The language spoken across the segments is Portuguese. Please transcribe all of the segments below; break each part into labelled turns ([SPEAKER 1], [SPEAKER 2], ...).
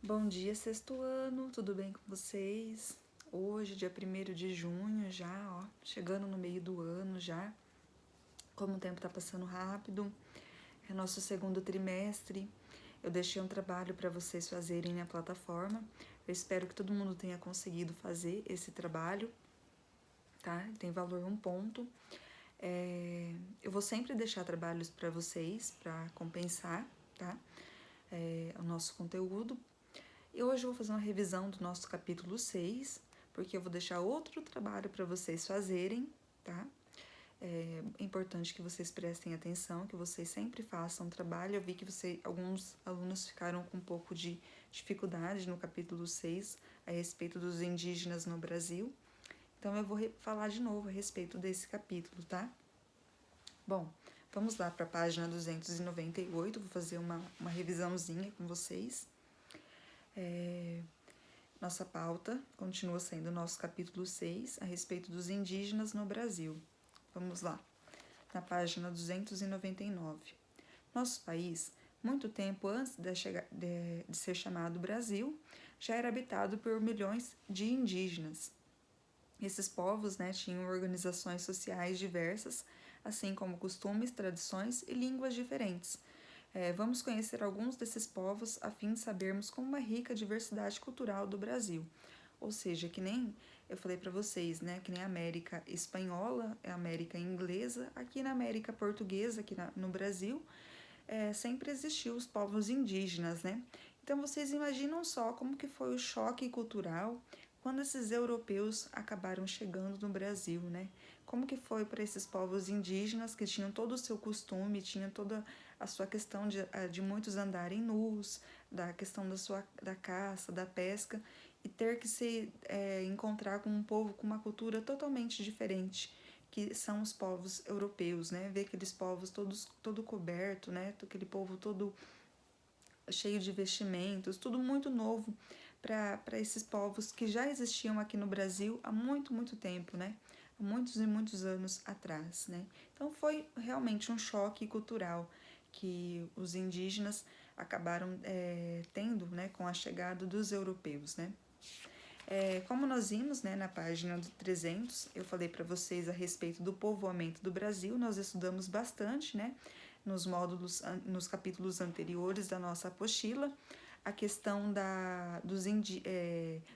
[SPEAKER 1] Bom dia, sexto ano, tudo bem com vocês? Hoje, dia 1º de junho já, ó, chegando no meio do ano já. Como o tempo tá passando rápido, é nosso segundo trimestre. Eu deixei um trabalho para vocês fazerem na plataforma. Eu espero que todo mundo tenha conseguido fazer esse trabalho, tá? Tem valor 1 ponto. Eu vou sempre deixar trabalhos para vocês, para compensar, tá? O nosso conteúdo. E hoje eu vou fazer uma revisão do nosso capítulo 6, porque eu vou deixar outro trabalho para vocês fazerem, tá? É importante que vocês prestem atenção, que vocês sempre façam trabalho. Eu vi que alguns alunos ficaram com um pouco de dificuldade no capítulo 6 a respeito dos indígenas no Brasil. Então eu vou falar de novo a respeito desse capítulo, tá? Bom, vamos lá para a página 298, vou fazer uma revisãozinha com vocês. Nossa pauta continua sendo o nosso capítulo 6, a respeito dos indígenas no Brasil. Vamos lá, na página 299. Nosso país, muito tempo antes de ser chamado Brasil, já era habitado por milhões de indígenas. Esses povos, tinham organizações sociais diversas, assim como costumes, tradições e línguas diferentes. Vamos conhecer alguns desses povos a fim de sabermos como é rica a diversidade cultural do Brasil. Ou seja, que nem eu falei para vocês, que nem a América espanhola, a América inglesa, aqui na América portuguesa, aqui no Brasil, sempre existiu os povos indígenas, né? Então vocês imaginam só como que foi o choque cultural quando esses europeus acabaram chegando no Brasil, né? Como que foi para esses povos indígenas que tinham todo o seu costume, tinham toda a sua questão de muitos andarem nus, da questão da caça, da pesca, e ter que se encontrar com um povo com uma cultura totalmente diferente, que são os povos europeus, né? Ver aqueles povos todo coberto, né? Aquele povo todo cheio de vestimentos, tudo muito novo para esses povos que já existiam aqui no Brasil há muito tempo, né? Há muitos e muitos anos atrás, né? Então foi realmente um choque cultural que os indígenas acabaram tendo, né, com a chegada dos europeus, né? Como nós vimos, né, na página do 300, eu falei para vocês a respeito do povoamento do Brasil, nós estudamos bastante, né, nos capítulos anteriores da nossa apostila, a questão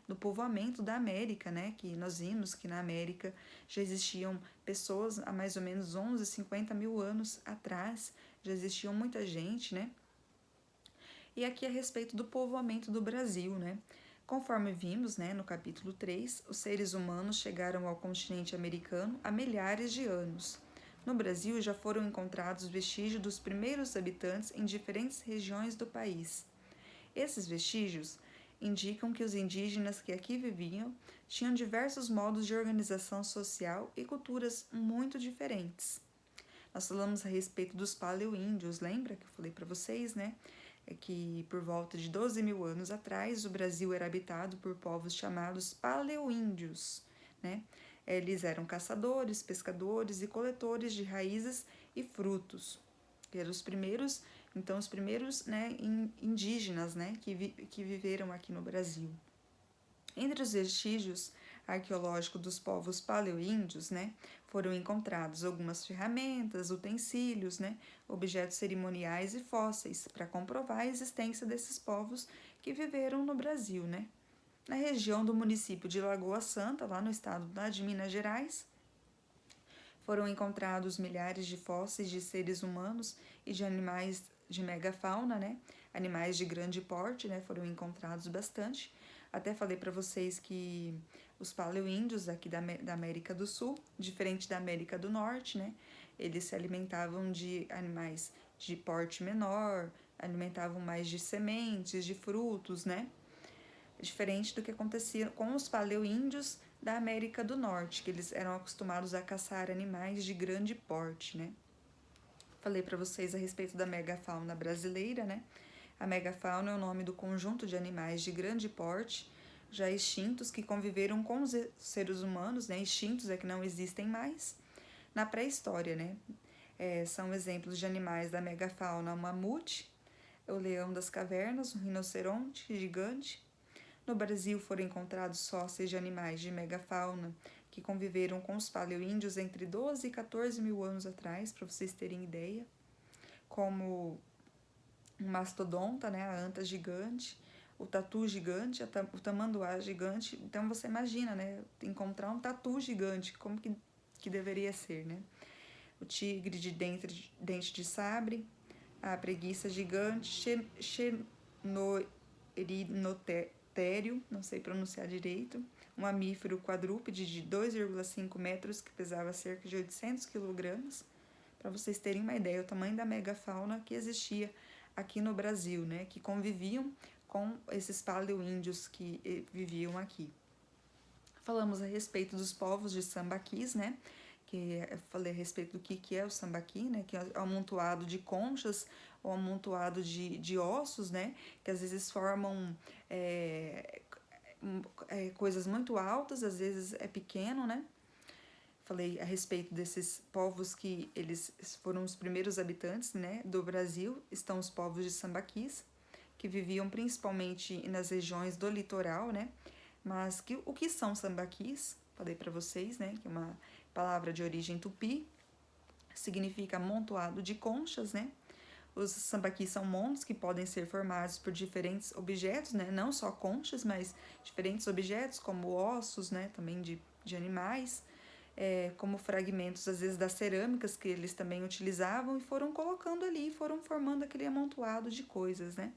[SPEAKER 1] do povoamento da América, né, que nós vimos que na América já existiam pessoas há mais ou menos 50 mil anos atrás, já existiam muita gente, né, e aqui a respeito do povoamento do Brasil, né. Conforme vimos, né, no capítulo 3, os seres humanos chegaram ao continente americano há milhares de anos. No Brasil já foram encontrados vestígios dos primeiros habitantes em diferentes regiões do país. Esses vestígios indicam que os indígenas que aqui viviam tinham diversos modos de organização social e culturas muito diferentes. Nós falamos a respeito dos paleoíndios, lembra que eu falei para vocês, né? Que por volta de 12 mil anos atrás o Brasil era habitado por povos chamados paleoíndios, né? Eles eram caçadores, pescadores e coletores de raízes e frutos. Eram os primeiros, então os primeiros, indígenas, que viveram aqui no Brasil. Entre os vestígios arqueológicos dos povos paleoíndios, foram encontrados algumas ferramentas, utensílios, objetos cerimoniais e fósseis para comprovar a existência desses povos que viveram no Brasil, Na região do município de Lagoa Santa, lá no estado de Minas Gerais, foram encontrados milhares de fósseis de seres humanos e de animais de megafauna, Animais de grande porte, foram encontrados bastante. Até falei para vocês que os paleoíndios aqui da América do Sul, diferente da América do Norte, eles se alimentavam de animais de porte menor, alimentavam mais de sementes, de frutos, Diferente do que acontecia com os paleoíndios da América do Norte, que eles eram acostumados a caçar animais de grande porte, Falei para vocês a respeito da megafauna brasileira, A megafauna é o nome do conjunto de animais de grande porte, já extintos, que conviveram com os seres humanos, extintos é que não existem mais, na pré-história, São exemplos de animais da megafauna: o mamute, o leão das cavernas, o rinoceronte gigante. No Brasil foram encontrados fósseis de animais de megafauna que conviveram com os paleoíndios entre 12 e 14 mil anos atrás, para vocês terem ideia, como um mastodonta, né, a anta gigante, o tatu gigante, o tamanduá gigante. Então você imagina, né, encontrar um tatu gigante, como que deveria ser, né? O tigre de dente de sabre, a preguiça gigante, xenorinotério, não sei pronunciar direito, um mamífero quadrúpede de 2,5 metros que pesava cerca de 800 quilogramas, para vocês terem uma ideia, o tamanho da megafauna que existia aqui no Brasil, né, que conviviam com esses paleoíndios que viviam aqui. Falamos a respeito dos povos de sambaquis, né, que eu falei a respeito do que é o sambaqui, né, que é o amontoado de conchas ou amontoado de ossos, né, que às vezes formam coisas muito altas, às vezes é pequeno, né. Falei a respeito desses povos que eles foram os primeiros habitantes, né, do Brasil. Estão os povos de sambaquis, que viviam principalmente nas regiões do litoral, né, mas o que são sambaquis? Falei para vocês, né, que é uma palavra de origem tupi, significa amontoado de conchas, né? Os sambaquis são montes que podem ser formados por diferentes objetos, né? Não só conchas, mas diferentes objetos, como ossos, né? Também de animais, como fragmentos, às vezes, das cerâmicas que eles também utilizavam e foram colocando ali, foram formando aquele amontoado de coisas, né?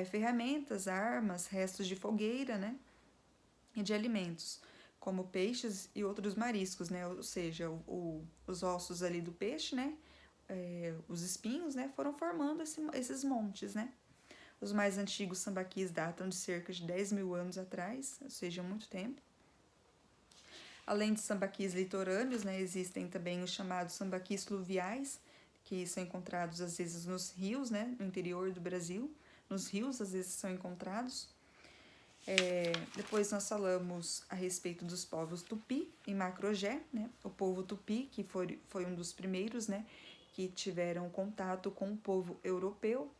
[SPEAKER 1] Ferramentas, armas, restos de fogueira, né? E de alimentos, como peixes e outros mariscos, né? Ou seja, os ossos ali do peixe, né? Os espinhos, né? Foram formando esses montes, né? Os mais antigos sambaquis datam de cerca de 10 mil anos atrás, ou seja, muito tempo. Além de sambaquis litorâneos, né? Existem também os chamados sambaquis fluviais, que são encontrados às vezes nos rios, né? No interior do Brasil. Nos rios, às vezes, são encontrados. Depois nós falamos a respeito dos povos Tupi e Macrogé, né? O povo Tupi, que foi um dos primeiros, né, que tiveram contato com o povo europeu.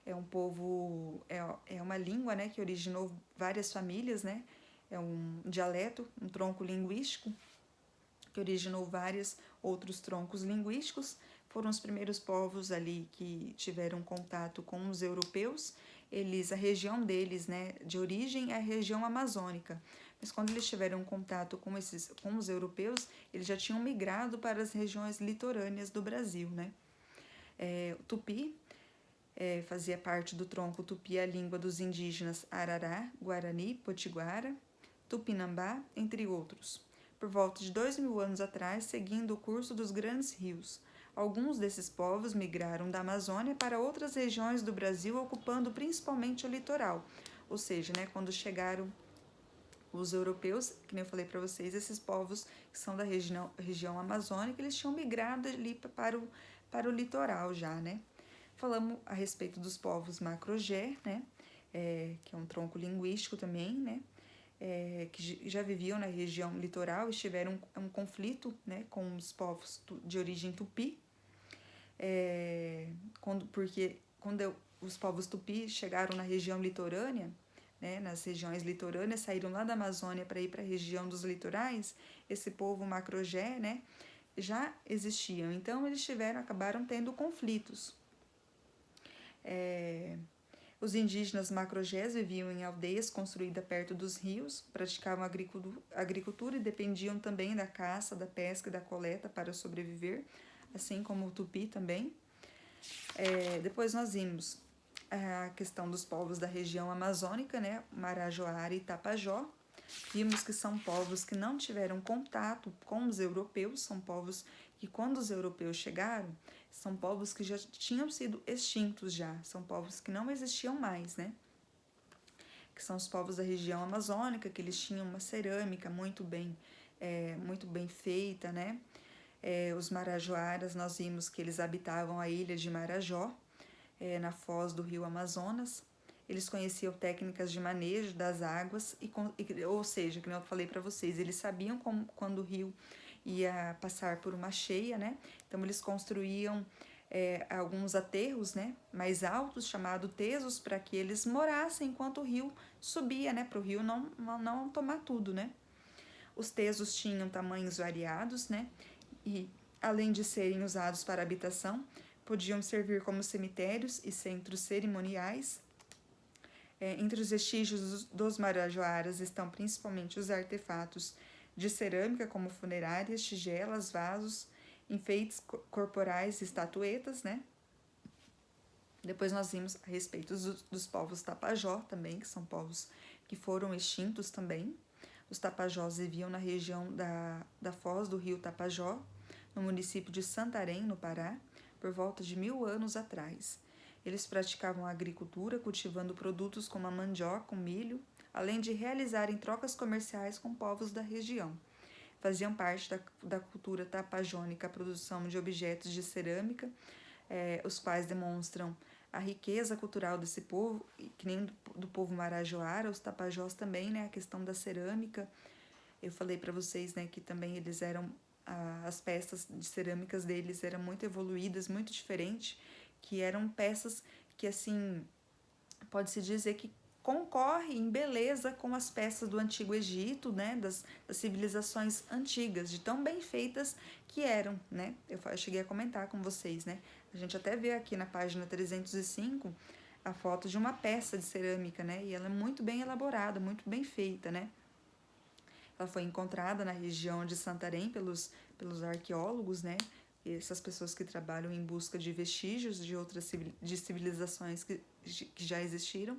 [SPEAKER 1] É um povo, é uma língua, né, que originou várias famílias, né? É um dialeto, um tronco linguístico que originou vários outros troncos linguísticos. Foram os primeiros povos ali que tiveram contato com os europeus. A região deles, né, de origem é a região amazônica. Mas quando eles tiveram contato com os europeus, eles já tinham migrado para as regiões litorâneas do Brasil, né? O Tupi fazia parte do tronco Tupi, a língua dos indígenas Arará, Guarani, Potiguara, Tupinambá, entre outros. Por volta de 2 mil anos atrás, seguindo o curso dos grandes rios. Alguns desses povos migraram da Amazônia para outras regiões do Brasil, ocupando principalmente o litoral. Ou seja, né, quando chegaram os europeus, que nem eu falei para vocês, esses povos que são da região amazônica, eles tinham migrado ali para o litoral já, né? Falamos a respeito dos povos Macrogé, né? Que é um tronco linguístico também, né? Que já viviam na região litoral e tiveram um conflito, né, com os povos de origem tupi, porque quando os povos tupi chegaram na região litorânea, né, nas regiões litorâneas, saíram lá da Amazônia para ir para a região dos litorais, esse povo Macrogé, né, já existiam. Então eles acabaram tendo conflitos. Os indígenas macrogés viviam em aldeias construídas perto dos rios, praticavam agricultura e dependiam também da caça, da pesca e da coleta para sobreviver, assim como o tupi também. Depois nós vimos a questão dos povos da região amazônica, né, Marajoara e Tapajó. Vimos que são povos que não tiveram contato com os europeus, são povos que quando os europeus chegaram, são povos que já tinham sido extintos já, são povos que não existiam mais, né? Que são os povos da região amazônica, que eles tinham uma cerâmica muito bem feita, né? Os marajoaras, nós vimos que eles habitavam a ilha de Marajó, na foz do rio Amazonas. Eles conheciam técnicas de manejo das águas, ou seja, que eu falei para vocês, eles sabiam quando o rio ia passar por uma cheia, né? Então eles construíam alguns aterros, né, mais altos, chamados tesos, para que eles morassem enquanto o rio subia, né, para o rio não tomar tudo, né. Os tesos tinham tamanhos variados, né, e além de serem usados para habitação, podiam servir como cemitérios e centros cerimoniais. Entre os vestígios dos Marajoaras estão principalmente os artefatos de cerâmica, como funerárias, tigelas, vasos, enfeites corporais, estatuetas, né? Depois nós vimos a respeito dos povos Tapajó também, que são povos que foram extintos também. Os Tapajós viviam na região da foz do rio Tapajó, no município de Santarém, no Pará, por volta de 1000 anos atrás. Eles praticavam a agricultura, cultivando produtos como a mandioca, o milho, além de realizarem trocas comerciais com povos da região. Faziam parte da cultura tapajônica a produção de objetos de cerâmica, os quais demonstram a riqueza cultural desse povo, que nem do povo marajoara, os tapajós também, né, a questão da cerâmica. Eu falei para vocês, né, que também eles eram, as peças de cerâmicas deles eram muito evoluídas, muito diferentes, que eram peças que, assim, pode-se dizer que concorre em beleza com as peças do Antigo Egito, né, das civilizações antigas, de tão bem feitas que eram, né. Eu cheguei a comentar com vocês, né. A gente até vê aqui na página 305 a foto de uma peça de cerâmica, né, e ela é muito bem elaborada, muito bem feita, né. Ela foi encontrada na região de Santarém pelos arqueólogos, né, essas pessoas que trabalham em busca de vestígios de outras civilizações que já existiram.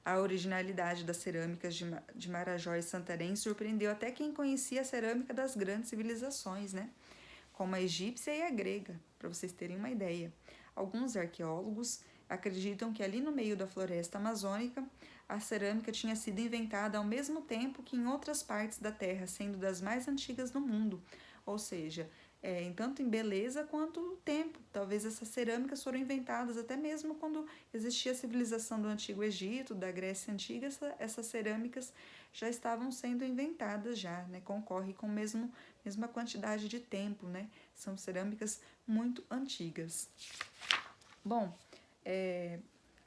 [SPEAKER 1] A originalidade das cerâmicas de Marajó e Santarém surpreendeu até quem conhecia a cerâmica das grandes civilizações, né? Como a egípcia e a grega, para vocês terem uma ideia. Alguns arqueólogos acreditam que ali no meio da floresta amazônica, a cerâmica tinha sido inventada ao mesmo tempo que em outras partes da Terra, sendo das mais antigas do mundo, ou seja, tanto em beleza quanto tempo. Talvez essas cerâmicas foram inventadas até mesmo quando existia a civilização do Antigo Egito, da Grécia Antiga, essas cerâmicas já estavam sendo inventadas já, né? Concorre com a mesma quantidade de tempo, né? São cerâmicas muito antigas. Bom,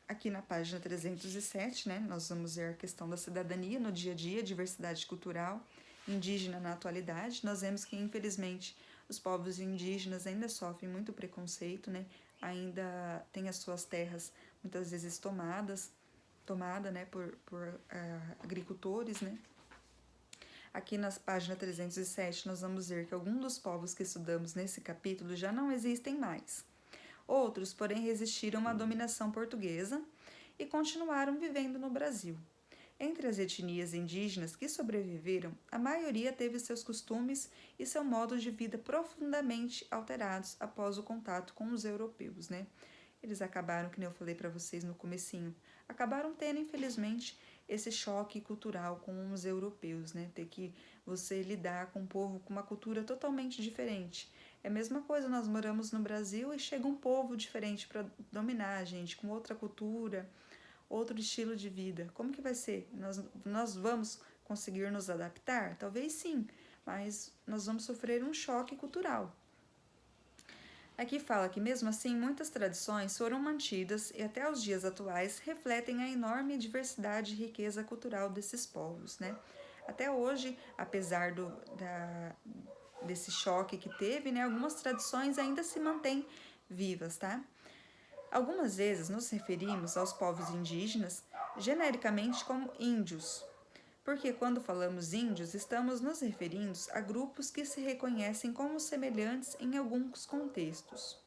[SPEAKER 1] aqui na página 307, né, nós vamos ver a questão da cidadania no dia a dia, diversidade cultural, indígena na atualidade. Nós vemos que, infelizmente, os povos indígenas ainda sofrem muito preconceito, né? Ainda têm as suas terras muitas vezes tomada, né, por agricultores, né? Aqui na página 307 nós vamos ver que alguns dos povos que estudamos nesse capítulo já não existem mais. Outros, porém, resistiram à dominação portuguesa e continuaram vivendo no Brasil. Entre as etnias indígenas que sobreviveram, a maioria teve seus costumes e seu modo de vida profundamente alterados após o contato com os europeus, né? Eles acabaram, que nem eu falei para vocês no comecinho, acabaram tendo, infelizmente, esse choque cultural com os europeus, né? Ter que você lidar com um povo com uma cultura totalmente diferente. É a mesma coisa, nós moramos no Brasil e chega um povo diferente para dominar a gente, com outra cultura, outro estilo de vida. Como que vai ser? Nós vamos conseguir nos adaptar? Talvez sim, mas nós vamos sofrer um choque cultural. Aqui fala que, mesmo assim, muitas tradições foram mantidas e até os dias atuais refletem a enorme diversidade e riqueza cultural desses povos, né? Até hoje, apesar desse choque que teve, né, algumas tradições ainda se mantêm vivas, tá? Algumas vezes nos referimos aos povos indígenas genericamente como índios, porque quando falamos índios, estamos nos referindo a grupos que se reconhecem como semelhantes em alguns contextos.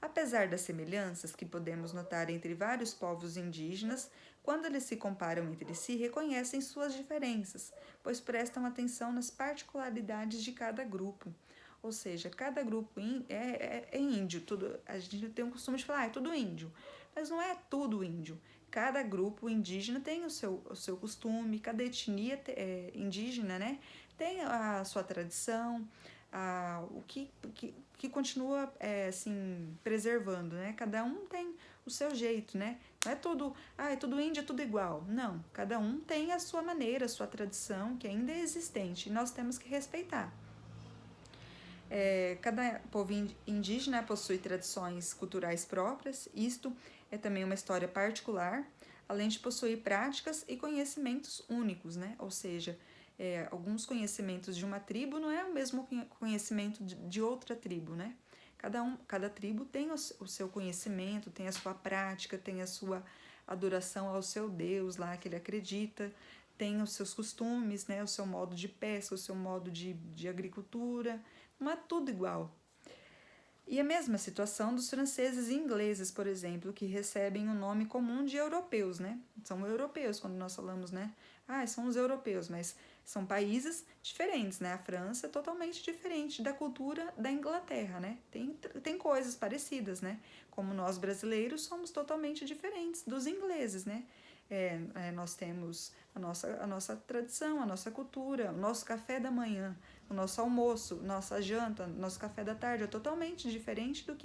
[SPEAKER 1] Apesar das semelhanças que podemos notar entre vários povos indígenas, quando eles se comparam entre si, reconhecem suas diferenças, pois prestam atenção nas particularidades de cada grupo. Ou seja, cada grupo é índio. A gente tem o costume de falar, é tudo índio. Mas não é tudo índio. Cada grupo indígena tem o seu costume, cada etnia indígena, né, tem a sua tradição, o que continua assim, preservando, né? Cada um tem o seu jeito, né? Não é tudo índio, é tudo igual. Não, cada um tem a sua maneira, a sua tradição, que ainda é existente, e nós temos que respeitar. Cada povo indígena possui tradições culturais próprias, isto é também uma história particular, além de possuir práticas e conhecimentos únicos, né? Ou seja, alguns conhecimentos de uma tribo não é o mesmo conhecimento de outra tribo, né? Cada tribo tem o seu conhecimento, tem a sua prática, tem a sua adoração ao seu Deus lá que ele acredita, tem os seus costumes, né? O seu modo de pesca, o seu modo de agricultura, não é tudo igual. E a mesma situação dos franceses e ingleses, por exemplo, que recebem o nome comum de europeus, né? São europeus quando nós falamos, né? São os europeus, mas são países diferentes, né? A França é totalmente diferente da cultura da Inglaterra, né? Tem coisas parecidas, né? Como nós brasileiros somos totalmente diferentes dos ingleses, né? Nós temos a nossa tradição, a nossa cultura, o nosso café da manhã, o nosso almoço, nossa janta, nosso café da tarde é totalmente diferente do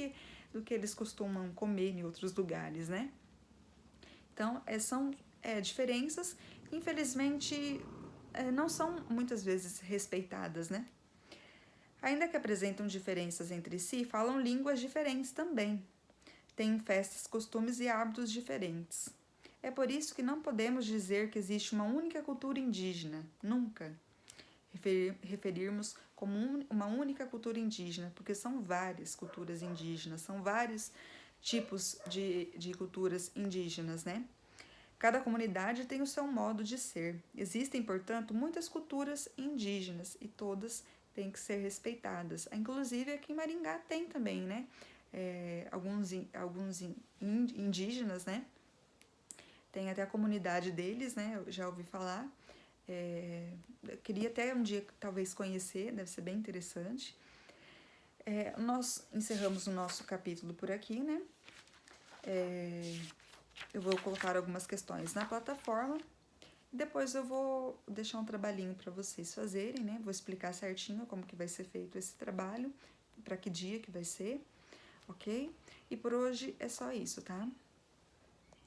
[SPEAKER 1] que eles costumam comer em outros lugares, né? Então, são diferenças, infelizmente, não são muitas vezes respeitadas, né? Ainda que apresentam diferenças entre si, falam línguas diferentes também. Têm festas, costumes e hábitos diferentes. É por isso que não podemos dizer que existe uma única cultura indígena, nunca. Referirmos como uma única cultura indígena, porque são várias culturas indígenas, são vários tipos de culturas indígenas, né? Cada comunidade tem o seu modo de ser. Existem, portanto, muitas culturas indígenas e todas têm que ser respeitadas. Inclusive aqui em Maringá tem também, né? Alguns indígenas, né? Tem até a comunidade deles, né? Eu já ouvi falar. Eu queria até um dia talvez conhecer, deve ser bem interessante. Nós encerramos o nosso capítulo por aqui, né? Eu vou colocar algumas questões na plataforma. Depois eu vou deixar um trabalhinho para vocês fazerem, né? Vou explicar certinho como que vai ser feito esse trabalho, para que dia que vai ser, ok? E por hoje é só isso, tá?